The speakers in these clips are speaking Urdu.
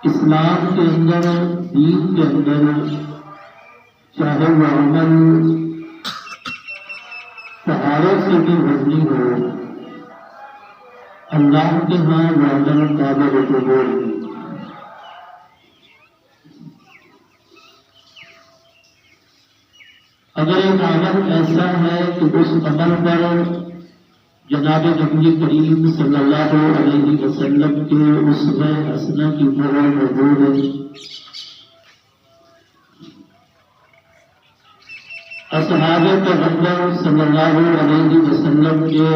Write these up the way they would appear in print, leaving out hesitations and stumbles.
اسلام کے اندر، دین کے اندر، چاہے وہ عمل سہارے سے بھی مبنی ہو، اللہ کے ہاں وہ عمل قابل قبول ہے۔ اگر ایک عمل ایسا ہے کہ اس عمل پر جناب نبی کریم صلی اللہ علیہ وسلم کے اسوہ حسنہ کی مہر موجود ہے، اصحاب پیغمبر صلی اللہ علیہ وسلم کے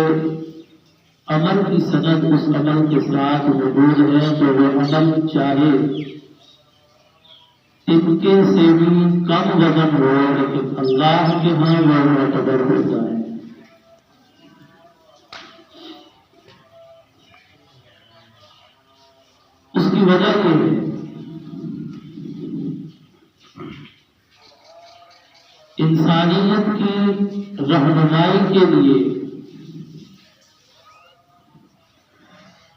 عمل کی سند اس عمل کے ساتھ موجود ہے، تو وہ عمل چاہے ان کے سے بھی کم وزن ہو لیکن اللہ کے ہاں وہ معتبر ہوتا ہے۔ اس کی وجہ یہ ہے انسانیت کی رہنمائی کے لیے،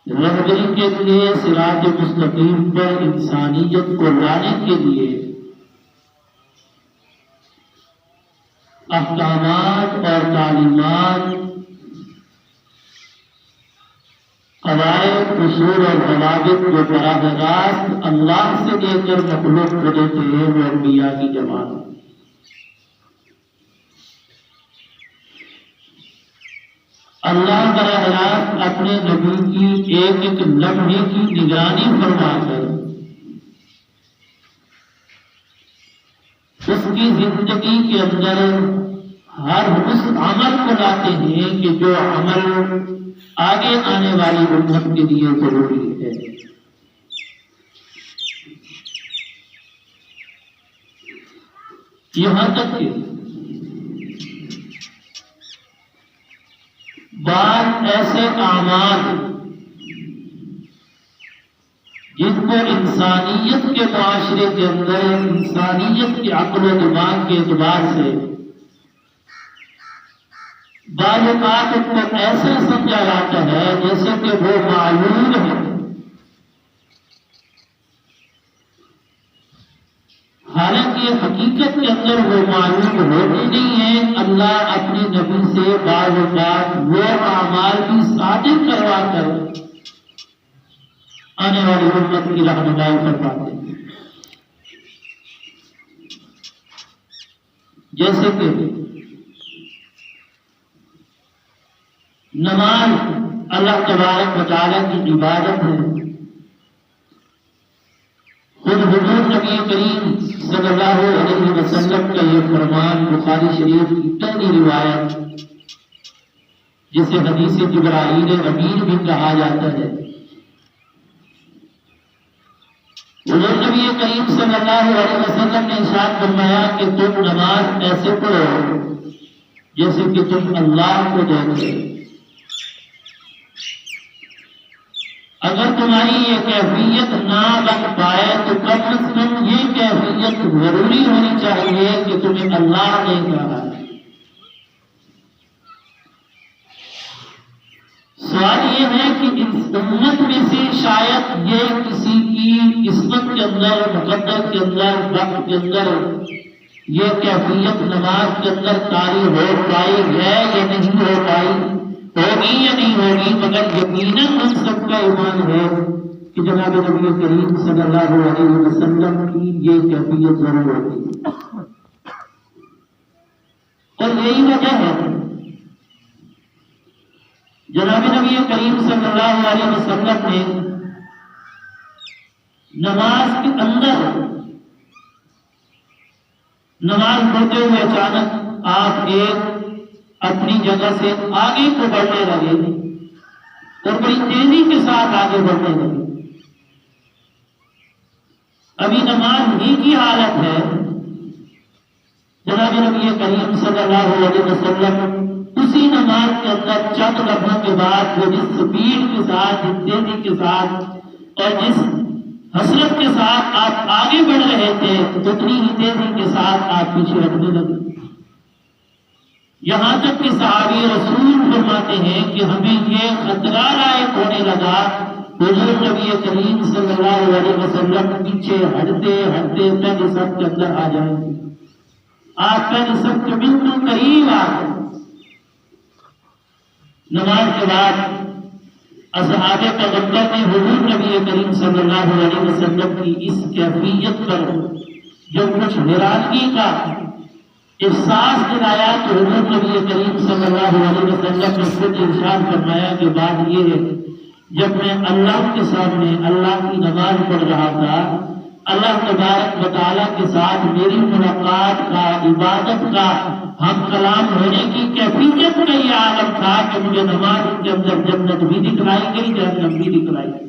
رہبری کے لیے، صراط مستقیم پر انسانیت کو لانے کے لیے احکامات اور تعلیمات، قواعد، اصول اور ضوابط جو براہ راست اللہ سے لے کر مخلوق کو دیتے ہیں، وہ انبیاء کی جماعت ہے۔ اللہ براہ راست اپنے نبی کی ایک ایک لمحے کی نگرانی فرما کر اس کی زندگی کے اندر ہر اس عمل کو لاتے ہیں کہ جو عمل آگے آنے والی امت کے لیے ضروری ہے۔ یہاں تک کہ بعض ایسے اعمال جن کو انسانیت کے معاشرے کے اندر، انسانیت کی عقل و دماغ کے اعتبار سے بعض اوقات ان کو ایسا سمجھا جاتا ہے جیسے کہ وہ معلوم ہے، حالانکہ حقیقت کے اندر وہ معلوم ہوتی نہیں ہے۔ اللہ اپنے نبی سے بعض اوقات وہ اعمال بھی صادق کروا کر آنے والی امت کی رہنمائی فرماتے ہیں، جیسے کہ نماز اللہ تبارک و تعالیٰ کی عبادت ہے۔ خود حضور نبی کریم صلی اللہ علیہ وسلم کا یہ فرمان بخاری شریف کی پہلی روایت، جسے حدیث جبرائیل امین بھی کہا جاتا ہے، حضور نبی کریم صلی اللہ علیہ وسلم نے ارشاد فرمایا کہ تم نماز ایسے پڑھو جیسے کہ تم اللہ کو دیکھتے۔ اگر تمہاری یہ کیفیت نہ بن پائے تو کم از کم یہ کیفیت ضروری ہونی چاہیے کہ تمہیں اللہ نے کہا ہے۔ سوال یہ ہے کہ اس امت میں سے شاید یہ کسی کی قسمت کے اندر، مقدر کے اندر، وقت کے اندر یہ کیفیت نماز کے اندر طاری ہو پائی ہے یا نہیں ہو پائی، ہوگی یا نہیں ہوگی، مگر یقیناً ہم سب کا ایمان ہے کہ جناب نبی کریم صلی اللہ علیہ وسلم کی یہ کیفیت ضرور ہوتی ہے۔ اور یہی وجہ ہے جناب نبی کریم صلی اللہ علیہ وسلم نے نماز کے اندر، نماز پڑھتے ہوئے اچانک آپ ایک اپنی جگہ سے آگے کو بڑھنے لگے اور بڑی تیزی کے ساتھ آگے بڑھنے لگے۔ ابھی نماز ہی کی حالت ہے، جناب نبی کریم صلی اللہ علیہ وسلم اسی نماز کے اندر چند لمحوں کے بعد وہ جس سپیڈ کے ساتھ، جس تیزی کے ساتھ اور جس حسرت کے ساتھ آپ آگے بڑھ رہے تھے، اتنی ہی تیزی کے ساتھ آپ پیچھے ہٹنے لگے۔ یہاں تک کہ صحابی رسول فرماتے ہیں کہ ہمیں یہ خطرہ لاحق ہونے لگا، حضور نبی کریم صلی اللہ علیہ وسلم پیچھے ہٹتے ہٹتے پہلی صف کے اندر آ جائیں گے. آپ پہلی صف کے بالکل قریب آ گئے. نماز کے بعد اصحاب پیغمبر نے حضور نبی کریم صلی اللہ علیہ وسلم کی اس کیفیت پر جب کچھ حیرانگی کا احساس دلایا تو حضور نبی کریم صلی اللہ علیہ وسلم نے خود ارشاد فرمایا کہ بات یہ ہے جب میں اللہ کے سامنے اللہ کی نماز پڑھ رہا تھا اللہ تبارک و تعالیٰ کے ساتھ میری ملاقات کا عبادت کا ہم کلام ہونے کی کیفیت کا یہ عالم تھا کہ مجھے نماز کے اندر جنت بھی دکھلائی گئی جہنم بھی دکھلائی گئی.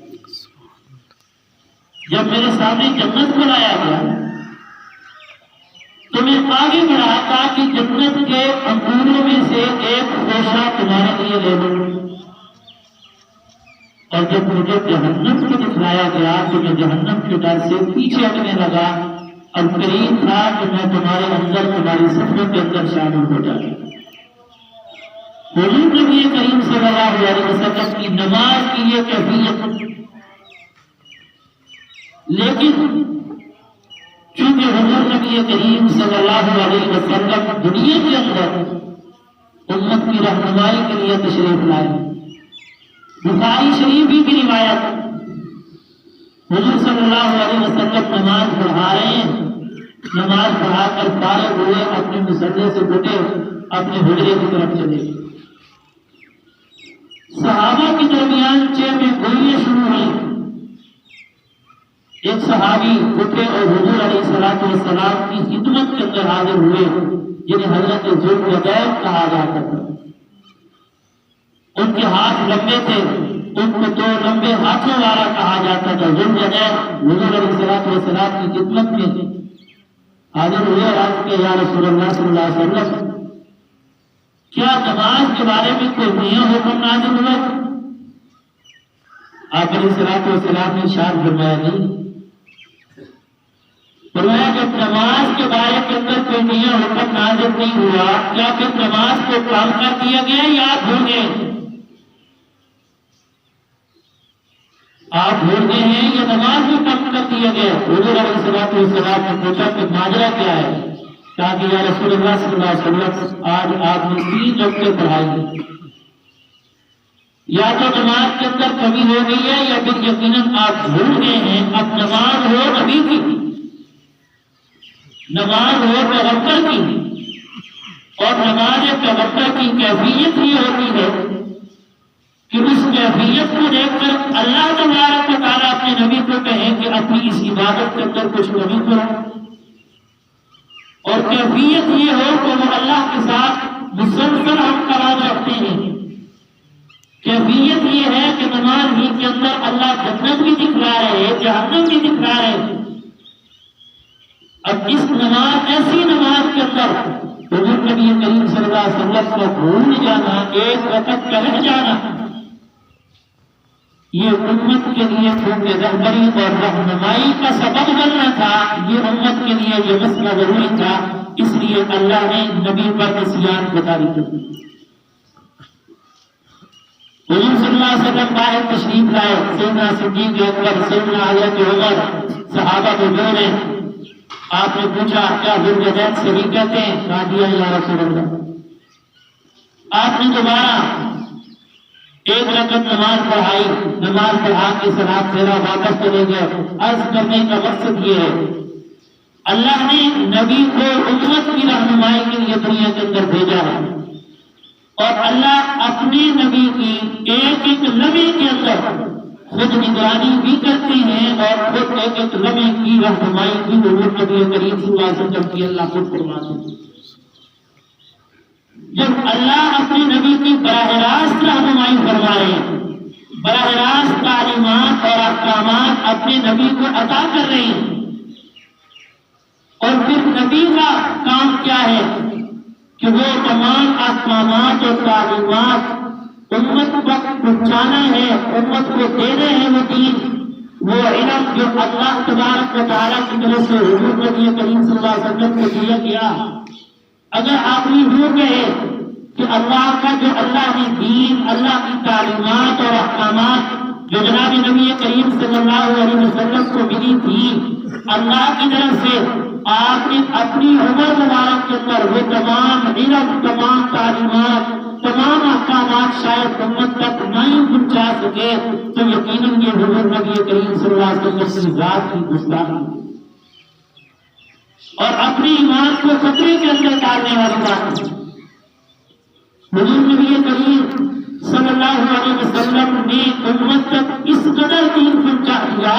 جب میرے سامنے جنت کو لایا گیا تو میں آگے بڑھا تاکہ جنت کے انگوروں میں سے ایک خوشہ تمہارے لیے لے لوں. اور جب مجھے جہنم کو دکھلایا گیا تو میں جہنم کے ڈر سے پیچھے ہٹنے لگا اور قریب تھا کہ میں تمہارے اندر تمہاری صفوں کے اندر شامل ہو جاؤں. حضور نبی کریم صلی اللہ علیہ وسلم کی نماز کی یہ کیفیت. لیکن چونکہ حضور نبی کریم صلی اللہ علیہ وسلم دنیا کے اندر امت کی رہنمائی کے لیے تشریف لائے. بخاری شریف کی روایت حضور صلی اللہ علیہ وسلم نماز پڑھا رہے ہیں. نماز پڑھا کر فارغ ہوئے اپنے مصلے سے اٹھے اپنے حجرے کی طرف چلے. صحابہ کے درمیان چہ میں گوئیاں شروع ہوئی. ایک صحابی اٹھے اور حضور علیہ السلام کی خدمت کے اندر حاضر ہوئے جنہیں حضرت ذوالقرنین کہا جاتا تھا. ان کے ہاتھ لمبے تھے, ان کو دو لمبے ہاتھوں والا کہا جاتا تھا. ذوالقرنین حضور علیہ السلام کی خدمت میں حاضر ہوئے اور عرض کیا یا رسول اللہ صلی اللہ علیہ وسلم کیا نماز کے بارے میں کوئی نیا حکم نازل ہوا؟ آپ علیہ السلام نے ارشاد فرمایا نہیں. فرمایا جب نماز کے بارے کے اندر کوئی نیا حکم نازل نہیں ہوا کیا پھر نماز کو کام کر دیا گیا یا بھول گئے؟ آپ بھول گئے ہیں یا نماز کو کم کر دیا گیا؟ حضور علیہ السلام نے پوچھا کہ ماجرا کیا ہے؟ کہا کہ یا رسول اللہ صلی اللہ علیہ وسلم آج آپ نے 3 رکعتیں پڑھائی, یا تو نماز کے اندر کمی ہو گئی ہے یا پھر یقیناً آپ بھول گئے ہیں. اب نماز ہو نبی کی, نماز ہو پیغمبر کی, اور نماز پیغمبر کی کیفیت یہ ہوتی ہے کہ اس کیفیت کو دیکھ کر اللہ تبارک و تعالیٰ اپنے نبی کو کہیں کہ اپنی اس عبادت کے اندر کچھ کمی کرو, اور کیفیت یہ ہو کہ وہ اللہ کے ساتھ مسلسل ہم کلام رکھتے ہیں. کیفیت یہ ہے کہ نماز ہی کے اندر اللہ جنت بھی دکھلا رہے ہیں جہنم بھی دکھلا رہے ہیں. اب اس نماز ایسی نماز کے اندر حضور نبی کریم صلی اللہ علیہ وسلم کو بھول جانا, ایک وقت کا رہ جانا, یہ امت کے لیے کیونکہ رہبری اور رہنمائی کا سبب بننا تھا, یہ امت کے لیے یہ مسئلہ ضروری تھا. اس لیے اللہ نے نبی پر نسیان کو طاری کر دی. حضور صلی اللہ علیہ وسلم باہر تشریف لائے. سیدنا صدیق اکبر, سیدنا حضرت عمر, صحابہ کو جوڑے. آپ نے پوچھا کیا ذوالقرنین صحیح کہتے ہیں؟ کہا دیا یا رسول اللہ. آپ نے دوبارہ 1 رکعت نماز پڑھائی. نماز پڑھا کے سلام پھیرا واپس چلے گئے. عرض کرنے کا مقصد یہ ہے اللہ نے نبی کو امت کی رہنمائی کے لیے دنیا کے اندر بھیجا ہے, اور اللہ اپنے نبی کی ایک ایک لمحے کے اندر خود نگرانی بھی کرتے ہیں اور خود ایک ایک لمحے کی رہنمائی بھی حضور نبی کریم صلی اللہ علیہ وسلم کی اللہ خود فرماتے ہیں. جب اللہ اپنے نبی کی براہ راست رہنمائی فرما رہے ہیں, براہ راست تعلیمات اور احکامات اپنے نبی کو عطا کر رہے ہیں, اور پھر نبی کا کام کیا ہے کہ وہ تمام احکامات اور تعلیمات امت تک پہنچانا ہے, امت کو دینے ہیں وہ دین, وہ علم جو اللہ تبارک و تعالیٰ کی طرف سے حضور نبی کریم صلی اللہ علیہ وسلم کو دیا گیا. اگر آپ یہ کہے کہ اللہ کا جو اللہ نے دین, اللہ کی تعلیمات اور احکامات جو جناب نبی کریم صلی اللہ علیہ وسلم کو ملی تھی اللہ کی طرف سے، آپ نے اپنی عمر مبارک کے اندر وہ تمام علم، تمام تعلیمات، تمام احکامات شاید امت تک نہیں پہنچا سکے تو یقیناً یہ حضور نبی کریم صلی اللہ علیہ وسلم کی ذات کی گستاخی اور اپنی ایمان کو خطرے کے اندر ڈالنے والی بات ہے۔ حضور نبی کریم صلی اللہ علیہ وسلم نے امت تک اس قدر دین پہنچا دیا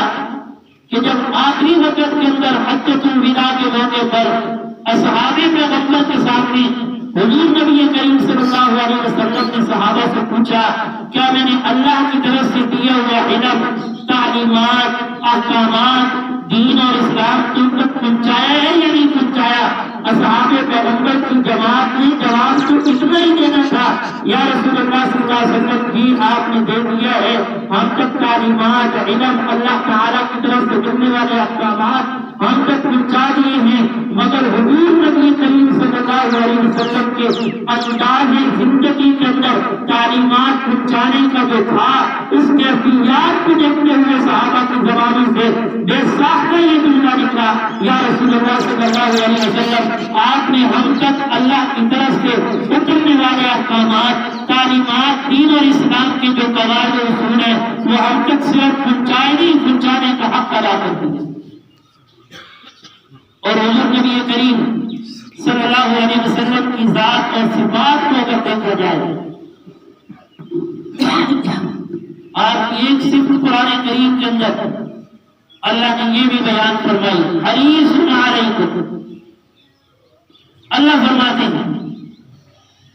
کہ جب آخری وقت کے اندر حجۃ الوداع کے موقع پر اصحاب پیغمبر کے سامنے حضور نبی کریم صلی اللہ علیہ وسلم نے صحابہ سے پوچھا، کیا میں نے اللہ کی طرف سے دیا ہوا علم، تعلیمات، احکامات، دین اور اسلام تم تک پہنچایا ہے یا نہیں پہنچایا؟ اصحاب پیغمبر کی جماعت نے جواب تو اتنا ہی دینا تھا، یا رسول اللہ صلی اللہ علیہ وسلم جی آپ نے دے دیا ہے، ہم تک تعلیمات، علم، اللہ تعالیٰ کی طرف سے ملنے والے احکامات ہم تک پہنچا دیے ہیں، مگر حضور نبی کریم صلی اللہ علیہ وسلم کے انداز زندگی کے اندر تعلیمات پہنچانے کا جو تھا اس کیفیات کو دیکھتے ہوئے صحابہ کی زبانوں سے بے ساختہ یہ جملہ نکلا، یا رسول اللہ صلی اللہ علیہ وسلم آپ نے ہم تک اللہ کی طرف سے اترنے والے احکامات، تعلیمات، دین اور اسلام کے جو قواعد و اصول ہیں وہ ہم تک صرف پہنچانے کا حق ادا کرتے ہیں۔ اور حضور نبی کریم صلی اللہ علیہ وسلم کی ذات اور صفات کو اگر دیکھا جائے، آپ کی ایک صفت قرآن کریم کے اندر اللہ نے یہ بھی بیان فرمائی، حریص علیکم، اللہ فرماتے ہیں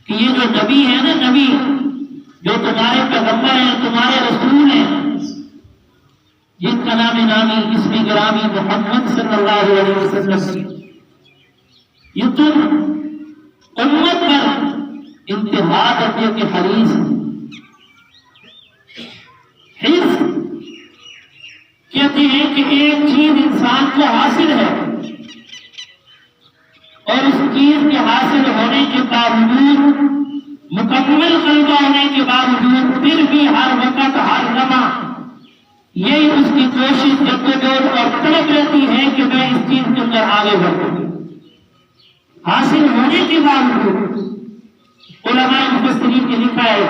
کہ یہ جو نبی ہے نا، نبی جو تمہارے پیغمبر ہیں، تمہارے رسول ہیں، جن کا نام نامی اسم گرامی محمد صلی اللہ علیہ وسلم، یہ تم امت پر انتہا کرتے کہ حریص حرص کہتے ہیں کہ ایک چیز انسان کو حاصل ہے اور اس چیز کے حاصل ہونے کے باوجود، مکمل غلبہ ہونے کے باوجود پھر بھی ہر وقت، ہر لمحہ یہی اس کی کوشش، جدوجہد اور طلب رہتی ہے کہ میں اس چیز کے اندر آگے بڑھوں۔ حاصل ہونے کے باوجود علماء مفسرین نے لکھا ہے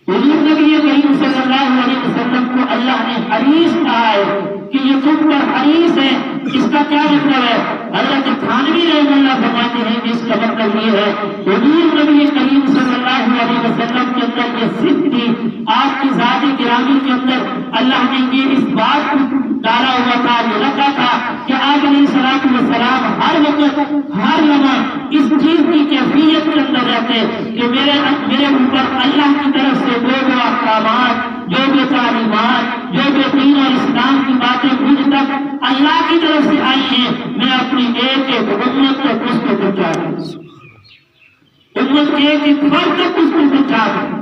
حضور نبی کریم صلی اللہ علیہ وسلم کو اللہ نے حریص کہا ہے کہ یہ تم پر حریص ہے۔ اس کا کیا مطلب ہے؟ حضرت تھانوی رحمہ اللہ فرماتے ہیں کہ اس کا مطلب یہ ہے حضور نبی کریم صلی اللہ علیہ وسلم کے اندر یہ صفت تھی، آپ کی ذات گرامی کے اندر اللہ نے یہ اس بات کو ڈالا ہوا تھا، یہ رکھا تھا کہ آپ علیہ الصلوۃ والسلام ہر وقت، ہر لمحہ اس چیز کی کیفیت کے اندر رہتے کہ میرے اوپر اللہ کی طرف سے جو احکامات، جو تعلیمات، جو دین اور اسلام کی باتیں مجھ تک اللہ کی طرف سے آئی ہیں، میں اپنی ایک ایک امت تک اس کو پہنچا دوں، امت کے ایک ایک فرد تک اس کو پہنچا دوں،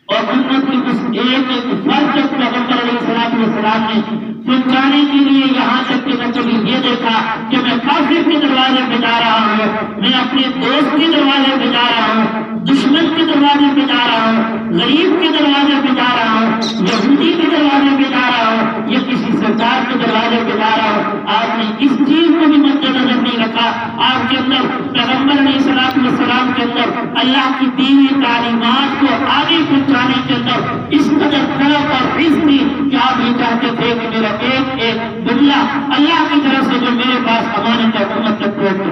اور امت کی اس ایک ایک فرد تک پیغمبر علیہ السلام نے پہنچانے کے لیے یہاں تک کہ نہ کبھی یہ دیکھا کہ میں کافر کے دروازے پہ جا رہا ہوں، میں اپنے دوست کے دروازے پہ جا رہا ہوں، دشمن کے دروازے پہ جا رہا ہوں، غریب کے دروازے پہ جا رہا ہوں، یہودی کے دروازے پہ جا رہا ہوں، یا کسی سرکار کے دروازے پہ جا رہا ہوں۔ آپ نے اس چیز کو بھی مد نظر نہیں رکھا، آپ کے اندر پیغمبر علیہ السلام کے اندر اللہ کی دی ہوئی تعلیمات کو آگے پہنچانے کے اندر اس قدر طلب اور حرص تھی کہ آپ یہ چاہتے تھے کہ میرا ایک ایک جملہ اللہ کی طرف سے جو میرے پاس امانت ہے امت تک پہنچے۔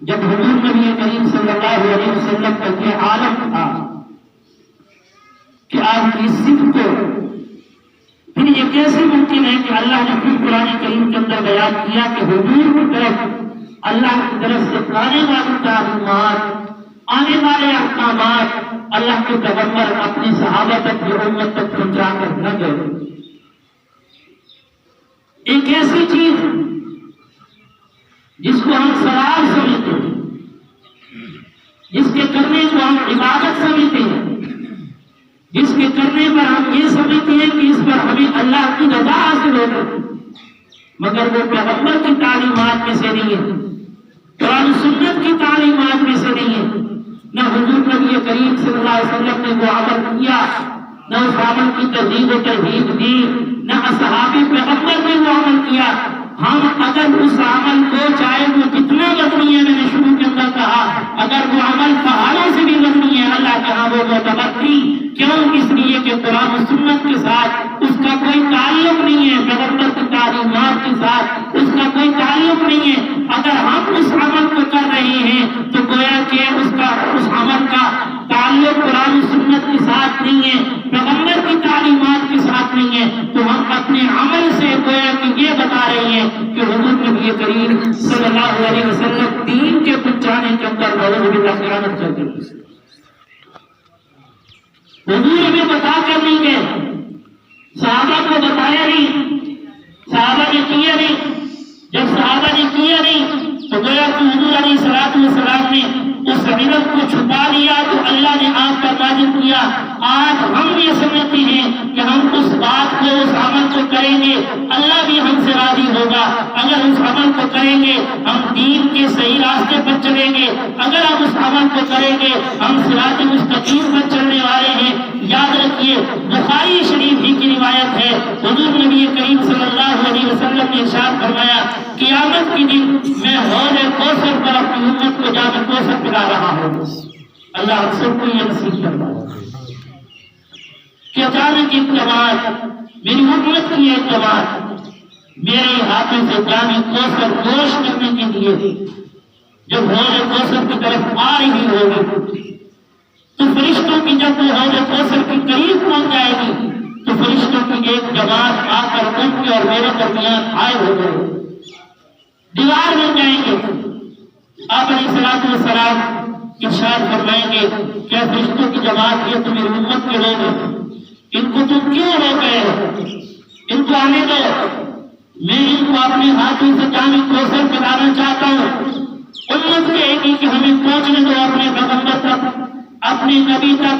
جب حضور نبی کریم صلی اللہ علیہ وسلم کا یہ عالم تھا کہ آپ کی صفت کو، پھر یہ کیسے ممکن ہے کہ اللہ نے خود قرآن کریم کے اندر بیان کیا کہ حضور کی طرف اللہ کی طرف سے آنے والی تعلیمات، آنے والے احکامات اللہ کے پیغمبر اپنے صحابہ تک جو امت تک پہنچا کر نہ گئے۔ ایک ایسی چیز جس کو ہم ثواب سمجھتے ہیں، جس کے کرنے کو ہم عبادت سمجھتے ہیں، جس کے کرنے پر ہم یہ سمجھتے ہیں کہ اس پر ہمیں اللہ کی رضا حاصل ہوگی، مگر وہ پیغمبر کی تعلیمات میں سے نہیں ہے، قرآن سنت کی تعلیمات میں سے نہیں ہے، نہ حضور نبی کریم صلی اللہ علیہ وسلم نے وہ عمل کیا، نہ اس عمل کی ترغیب و ترہیب دی، نہ اصحابی پیغمبر نے وہ عمل کیا۔ ہم اگر اس عمل کو، چاہے وہ جتنا وزنی ہے، میں نے شروع کے اندر کہا، اگر وہ عمل پہاڑوں سے بھی وزنی ہے، اللہ کے ہاں وہ معتبر نہیں۔ کیوں؟ اس لیے کہ قرآن و سنت کے ساتھ اس کا کوئی تعلق نہیں ہے، پیغمبر کی تعلیمات کے ساتھ اس کا کوئی تعلق نہیں ہے۔ اگر ہم اس عمل کو کر رہے ہیں تو گویا کہ اس عمل کا تعلق قرآن و سنت کے ساتھ نہیں ہے، پیغمبر کی تعلیمات کے ساتھ نہیں ہے، تو ہم اپنے عمل سے گویا کہ یہ بتا رہے ہیں کہ حضور نبی کریم صلی اللہ علیہ وسلم دین کے پہنچانے کے اندر نعوذ باللہ خیانت کر گئے۔ حضور ہمیں بتا کر نہیں گئے، صحابہ کو بتایا نہیں، صحابہ نے کیا نہیں۔ جب صحابہ نے کیا نہیں تو گویا کہ حضور علیہ السلام نے اس علم کو چھپا لیا، تو اللہ نے آپ پر نازل کیا۔ آج ہم یہ سمجھتے ہیں کہ ہم اس بات کو، اس عمل کو کریں گے، اللہ بھی ہم سے راضی ہوگا۔ اگر اس عمل کو کریں گے ہم دین کے صحیح راستے پر چلیں گے، اگر ہم اس عمل کو کریں گے ہم صراط مستقیم پر چلنے والے ہیں۔ یاد رکھیے، بخاری شریف ہی کی روایت ہے، حضور نبی کریم صلی اللہ علیہ وسلم نے ارشاد فرمایا، قیامت کے دن میں حوض کوثر پر اپنی امت کو جام کوثر پلا رہا ہوں۔ اللہ ہم سب کو یہ نصیب فرمائے کہ اچانک ایک جماعت، میری امت کی ایک جماعت میرے ہاتھوں سے جام کوثر نوش کرنے کے لیے جب حوض کوثر کی طرف آ رہی ہوگی تو فرشتوں کی جب وہ حوض کوثر کے قریب پہنچ جائے گی تو فرشتوں کی ایک جماعت آ کر ان کے اور میرے درمیان آئے ہو گئے، دیوار بن جائیں گے۔ آپ علیہ السلام ارشاد فرمائیں گے، کیا فرشتوں کی جماعت یہ تو میری امت کے لوگ ہیں، ان کو تم کیوں روک گئے ہو؟ ان کو آنے دو، میں ان کو اپنے ہاتھوں سے جام کوثر پلانا چاہتا ہوں۔ امت کہے گی کہ ہمیں پہنچنے دو اپنے پیغمبر تک، اپنے نبی تک،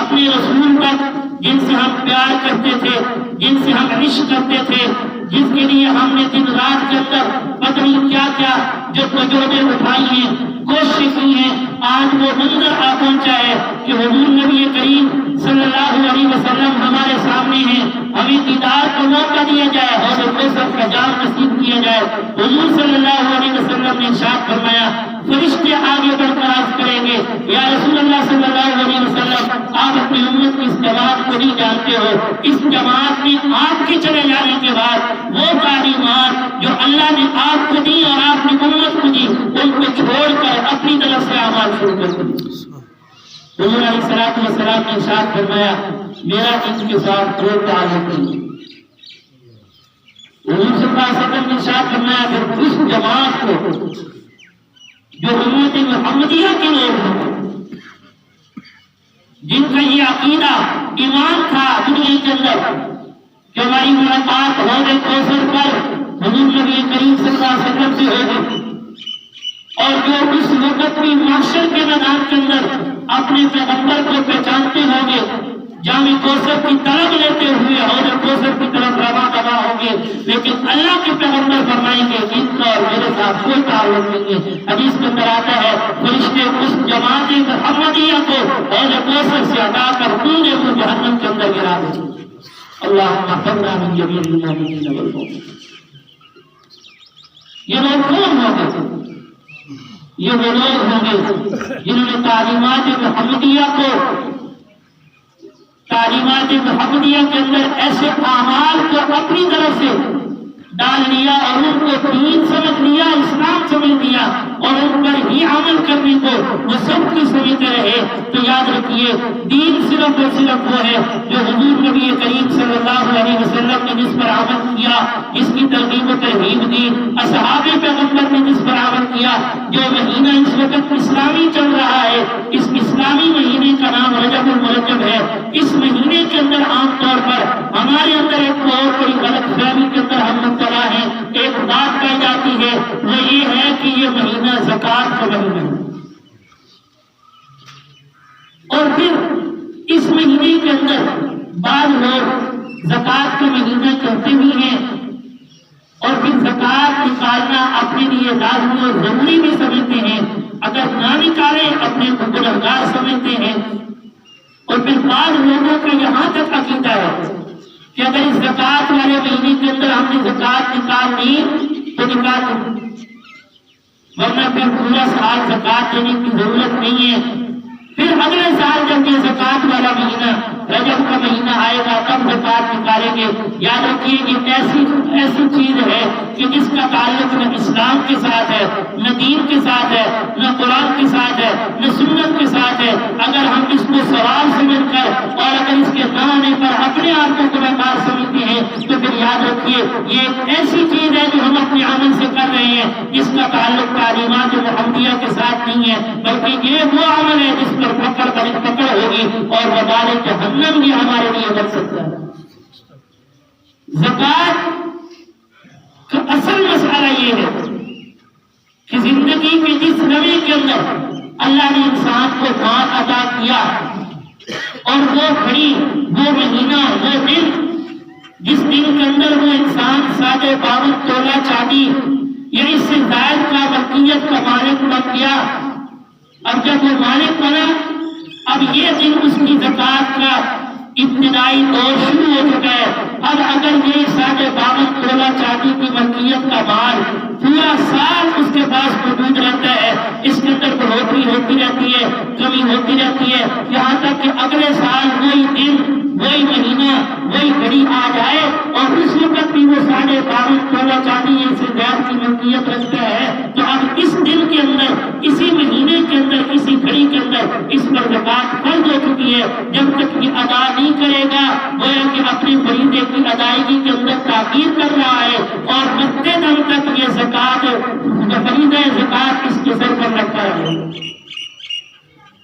اپنے رسول تک، جن سے ہم پیار کرتے تھے، جن سے ہم عشق کرتے تھے، جس کے لیے ہم نے دن رات کے اندر پتہ نہیں کیا کیا جو تجربے اٹھائی ہیں، کوشش کی ہیں۔ آج وہ منظر آ پہنچا ہے کہ حضور نبی کریم صلی اللہ علیہ وسلم ہمارے سامنے ہیں، ہمیں دیدار کا موقع دیا جائے، حوض کوثر کا جام نصیب کیا جائے۔ حضور صلی اللہ علیہ وسلم نے ارشاد فرمایا، فرشتے آگے بڑھ کر عرض کریں گے، یا رسول اللہ صلی اللہ علیہ وسلم، آپ اپنی امت کی اس جماعت کو نہیں جانتے ہو، اس جماعت میں آپ کے چلے جانے کے بعد وہ تعلیمات جو اللہ نے آپ کو دی اور آپ نے امت کو دی، ان کو چھوڑ کر اپنی طرف سے اعمال شروع کر دیں۔ حضور علیہ السلام نے ارشاد فرمایا، میرا ان کے ساتھ کوئی تعلق نہیں۔ حضور صلی اللہ علیہ وسلم نے ارشاد فرمایا، پھر اس جماعت کو جو امت محمدیہ کے لوگ ہیں، جن کا یہ عقیدہ ایمان تھا دنیا کے اندر کہ ہماری ملاقات حوض کوثر پر حضور نبی کریم صلی اللہ علیہ وسلم سے ہوگی، اور جو اس وقت بھی محشر کے میدان کے اندر اپنے پیغمبر کو پہچانتے ہوں گے، جام کوثر کی طلب لیتے ہوئے حوض کوثر کی طرف رواں ہوں گے، لیکن اللہ کے پیغمبر فرمائیں گے ان کا اور میرے ساتھ کوئی تعلق نہیں ہے۔ حدیث کے اندر آتا ہے، فرشتے اس جماعت محمدیہ کو حوض کوثر سے ہٹا کر پورے کو جہنم کے اندر گرا دیں۔ اللہم اغفرنا من جمیع المؤمنین والمؤمنات۔ یہ لوگ کون ہوں گے؟ یہ وہ لوگ ہوں گے جنہوں نے تعلیمات محمدیہ کے اندر ایسے اعمال کو اپنی طرف سے ڈال لیا اور ان کو دین سمجھ لیا، اسلام سمجھ لیا، اور ان پر ہی عمل کرنے کو وہ سب کی سمجھتے رہے۔ تو یاد رکھیے، دین صرف اور صرف وہ ہے جو حضور نبی کریم صلی اللہ علیہ وسلم نے جس پر عمل کیا، جس کی ترغیب و ترہیب دی، اصحاب پیغمبر نے جس پر عمل کیا۔ جو مہینہ اس وقت اسلامی چل رہا ہے، اس اسلامی مہینے کا نام رجب المرجب ہے۔ اس مہینے کے اندر عام طور پر ہمارے اندر ایک بہت بڑی غلط فہمی کے اندر ہم مبتلا ہیں۔ ایک بات کہی جاتی ہے، وہ یہ ہے کہ یہ مہینہ زکوٰۃ کا مہینہ ہے، اور پھر اس مہینے کے اندر بعض لوگ زکوٰۃ کا مہینہ کہتے بھی ہیں اور پھر زکوٰۃ نکالنا اپنے لیے لازمی اور ضروری بھی سمجھتے ہیں، اگر نہ نکالے اپنے کو گنہگار سمجھتے ہیں۔ اور پھر بعض لوگوں کا یہاں تک عقیدہ ہے کہ اگر اس زکوٰۃ والے مہینے کے اندر ہم نے زکوٰۃ نکال لی تو نکال لی، ورنہ پھر پورا سال زکوٰۃ دینے کی ضرورت نہیں ہے۔ پھر اگلے سال جب یہ زکوٰۃ والا مہینہ رجب کا مہینہ آئے گا تب زکوٰۃ نکالیں گے۔ یاد رکھیے یہ ایسی چیز ہے کہ جس کا تعلق نہ اسلام کے ساتھ ہے، نہ دین کے ساتھ ہے، نہ قرآن کے ساتھ ہے، نہ سنت کے ساتھ ہے۔ اگر ہم اس کو ثواب سمجھ کر اور اگر اس کے نہ آنے پر اپنے آپ کو گنہگار سمجھتے ہیں تو پھر یاد رکھیے یہ ایک ایسی چیز ہے جو ہم اپنے عمل سے کر رہے ہیں جس کا تعلق تعلیمات محمدیہ کے ساتھ نہیں ہے، بلکہ یہ وہ عمل ہے جس پر پکڑ ہوگی اور وبال جہنم بھی ہمارے لیے بن سکتا ہے۔ زکوٰۃ کا اصل مسئلہ یہ ہے کہ زندگی کے جس روی کے اندر اللہ نے انسان کو مال عطا کیا اور وہ گھڑی، وہ مہینہ، وہ دن جس دن کے اندر وہ انسان 52 تولہ چاندی یا اس سے زائد کا ملکیت کا مالک بن گیا۔ اب جب وہ مالک بنا اب یہ دن اس کی زکوٰۃ کا ابتدائی دور شروع ہو چکا ہے۔ اب اگر یہ 52 تولہ چاندی کی ملکیت کا مال پورا سال اس کے پاس موجود رہتا ہے، اس کے اندر بڑھوتری ہوتی رہتی ہے، کمی ہوتی رہتی ہے، یہاں تک کہ اگلے سال وہی دن، وہی مہینہ، وہی گھڑی آ جائے اور اس وقت بھی وہ 52 تولہ چاندی سے زیادہ کی ملکیت رکھتا ہے، تو اب اس دن کے اندر، اسی مہینے کے اندر، اسی گھڑی کے اندر اس پر زکوٰۃ فرض ہو چکی ہے۔ جب تک یہ ادا نہیں کرے گا گویا کہ اپنی فریضے کی ادائیگی کے اندر تاخیر کر رہا ہے اور مرتے دم تک یہ زکوٰۃ، فریضہ زکوٰۃ اس کے سر پر رکھا ہے۔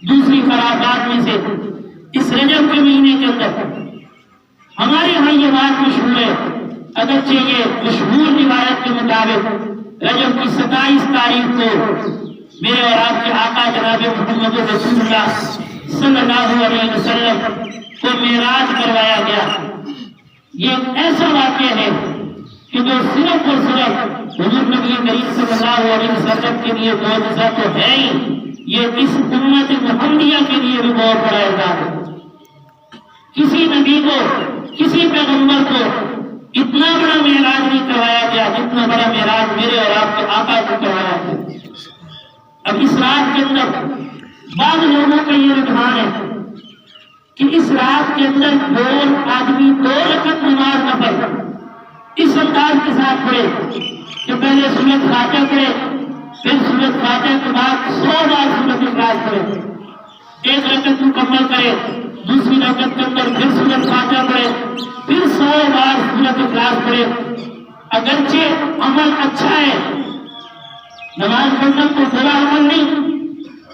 دوسری خرابات میں سے اس رجب کے مہینے کے اندر ہمارے یہاں یہ بات مشہور ہے، اگرچہ یہ مشہور روایت کے مطابق رجب کی 27 تاریخ کو میرے اور آپ کے آقا جناب محمد رسول اللہ صلی اللہ علیہ وسلم کو معراج کروایا گیا۔ یہ ایک ایسا واقعہ ہے کہ جو صرف اور صرف حضور نبی کریم صلی اللہ علیہ وسلم کے لیے معجزہ تو ہے ہی، یہ اس امت محمدیہ کے لیے بھی بہت بڑا اعزاز ہے۔ کسی نبی کو، کسی پیغمبر کو اتنا بڑا معراج نہیں کروایا گیا جتنا بڑا معراج میرے اور آپ کے آقا کو کروایا گیا۔ اب اس رات کے اندر بعض لوگوں کا یہ رجحان ہے کہ اس رات کے اندر آدمی 2 رکعت نماز نفل اس انداز کے ساتھ پڑھے کہ پہلے سورۃ فاتحہ پڑھے، پھر سورۃ فاتحہ کے بعد 100 بار سورۃ اخلاص پڑھے، 1 رکعت مکمل کرے، دوسری رکعت کے اندر پھر سورۃ فاتحہ پڑھے، پھر 100 بار سورۃ اخلاص پڑھے۔ اگرچہ عمل اچھا ہے، نماز پڑھنا تو برا عمل نہیں،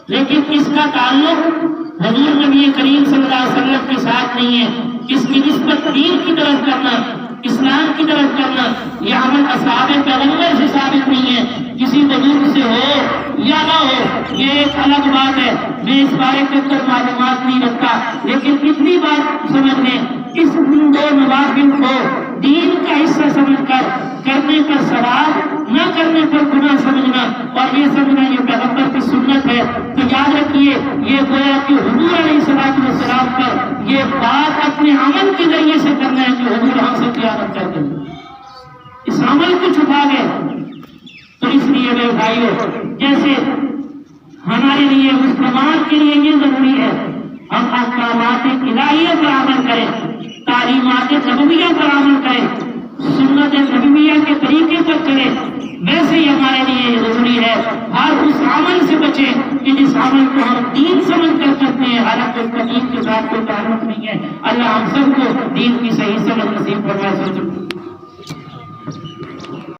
لیکن اس کا تعلق حضور نبی کریم صلی اللہ علیہ وسلم کے ساتھ نہیں ہے۔ اس کی نسبت دین کی طرف کرنا، اسلام کی طرف کرنا، یہ عمل اصحاب پیغمبر سے ثابت نہیں ہے۔ کسی بزرگ سے ہو یا نہ ہو یہ ایک الگ بات ہے، میں اس بارے کے اندر معلومات نہیں رکھتا، لیکن اتنی بات سمجھ لیں اس 2 نوافل کو دین کا حصہ سمجھ کر کرنے پر ثواب، نہ کرنے پر گناہ سمجھنا اور یہ سمجھنا یہ پیغمبر کی سنت ہے، تو یاد رکھیے یہ گویا کہ حضور علیہ السلام پر یہ بات اپنے عمل کے ذریعے سے کرنا ہے کہ حضور ہم سے خیانت کرتے ہیں، اس عمل کو چھپا گئے۔ تو اس لیے میرے بھائیوں، جیسے ہمارے لیے مسلمان کے لیے یہ ضروری ہے ہم احکامات الہیہ پر عمل کریں، تعلیمات نبویہ پر عمل کریں، سنت نبویہ کے طریقے پر چلیں، ویسے ہی ہمارے لیے یہ ضروری ہے ہر اس عمل سے بچیں کہ جس عمل کو ہم دین سمجھ کر کرتے ہیں، حالانکہ اس کا دین کے ساتھ کوئی تعلق نہیں ہے۔ اللہ ہم سب کو دین کی صحیح سمجھ نصیب فرمائے۔